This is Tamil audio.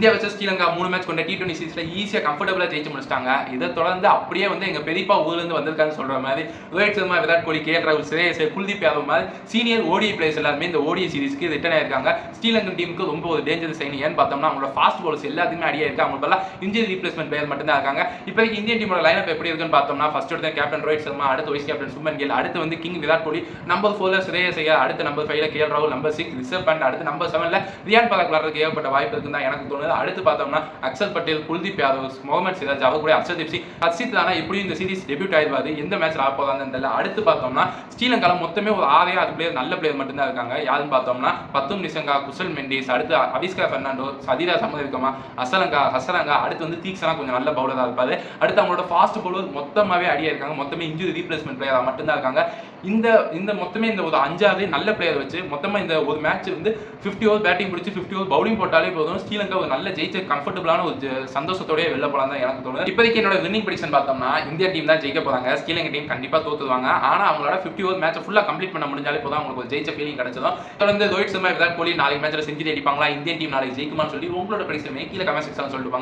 இந்தியா வர்சஸ் ஸ்ரீலங்கா 3 மேட்ச் கொண்ட T20 சீரிஸ்ல ஈஸியா கம்ஃபர்டபிளா ஜெயிச்சு முடிச்சிட்டாங்க. இதை தொடர்ந்து அப்படியே வந்து எங்க பெரியப்பா ஊர்ல இருந்து வந்திருக்கான்னு சொல்ற மாதிரி ரோஹித் சர்மா, விராட் கோலி, KL ராகுல், ஸ்ரேயஸ் ஐயர், குல்தீப் யாதவ் மாதிரி சீனியர் ODI பிளேயர்ஸ் எல்லாருமே இந்த ODI சீரிஸ்க்கு ரிட்டர்ன் ஆயிருக்காங்க. ஸ்ரீலங்கன் டீமுக்கு ரொம்ப ஒரு டேஞ்சர் சைன். ஏன்னு பார்த்தோம்னா அவங்களோட ஃபாஸ்ட் பாலர்ஸ் எல்லாத்தையுமே அடியா இருக்கு. அவங்க பதிலா இன்ஜுரி ரீப்ளேஸ்மெண்ட் பிளேயர் மட்டும் தான் இருக்காங்க. இப்போதைக்கு இந்தியன் டீமோட லைனப் எப்படி இருக்குன்னு பார்த்தோம்னா ஃபர்ஸ்ட் எடுத்த கேப்டன் ரோஹித் சர்மா, அடுத்து வைஸ் கேப்டன் சுப்மன் கில், அடுத்து வந்து கிங் விராட் கோலி, நம்பர் 4ல ஸ்ரேயஸ் ஐயர், அடுத்து நம்பர் 5ல KL ராகுல், நம்பர் 6 ரிஷப் பண்ட், அடுத்து நம்பர் 7ல ரியான் பராக் விளையாடுறதுக்கு ஏகப்பட்ட வாய்ப்பு இருக்குன்னு தான் எனக்கு தோணுது. அடுத்து பார்த்தோம்னா அக்ஷர் பட்டேல், குல்தீப் யாதவ், முகமது சிராஜ், அவர் கூட அர்ஷதீப் சிங், ஹர்ஷித் ராணா இப்படியும் இந்த சீரிஸ் டெபியூட் ஆயிடுவாரு. எந்த மேட்ச்ல ஆட போறாங்கன்னு தெரியல. அடுத்து பார்த்தோம்னா ஸ்ரீலங்கால மொத்தமே ஒரு 6 பிளேயர் நல்ல பிளேயர் மட்டும் தான் இருக்காங்க. யாருன்னு பார்த்தோம்னா பத்தும் நிசங்கா, குசல் மெண்டிஸ், அடுத்து அவிஸ்கா பெர்னாண்டோ, சதிரா சமரவிக்ரமா, ஹசரங்கா, அடுத்து வந்து தீக்ஷனா கொஞ்சம் நல்ல பவுலரா இருப்பாரு. அடுத்து அவங்களோட ஃபாஸ்ட் பவுலர் மொத்தமாவே அடியா இருக்காங்க. மொத்தமே இன்ஜுரி ரீப்ளேஸ்மெண்ட் பிளேயரா மட்டும் தான் இருக்காங்க. இந்த மொத்தமே இந்த ஒரு 5 நல்ல பிளேயர் வச்சு மொத்தமா இந்த ஒரு மேட்ச் வந்து 50 ஓவர் பேட்டிங் பிடிச்சி 50 ஓவர் பவுலிங் போட்டாலே போதும். ஸ்ரீலங்கா ஒரு நல்ல ஜெயிச்ச கம்ஃபர்டபுளான ஒரு சந்தோஷத்தோடய வெளில போலாம் தான் எனக்கு தோணுது. இப்போதைக்கு என்னோட வின்னிங் ப்ரெடிக்ஷன் பார்த்தோம்னா இந்தியா டீம் தான் ஜெயிக்க போறாங்க. ஸ்ரீலங்கா டீம் கண்டிப்பா தோத்துவாங்க. ஆனா அவங்களோட 50 ஓவர் மேட்ச் ஃபுல்லா கம்ப்ளீட் பண்ண முடிஞ்சாலே போதும் அவங்களுக்கு ஒரு ஜெயிச்ச ஃபீலிங் கிடைச்சதும். தொடர்ந்து ரோஹித் சர்மா, விராட் கோலி நாளைக்கு மேட்ச்ல செஞ்சுரி அடிப்பாங்களா, இந்தியன் டீம் நாளைக்கு ஜெயிக்குமான்னு சொல்லி உங்களோட ப்ரெடிக்ஷன் கீழே கமெண்ட் செக்ஷன்ல சொல்லிட்டு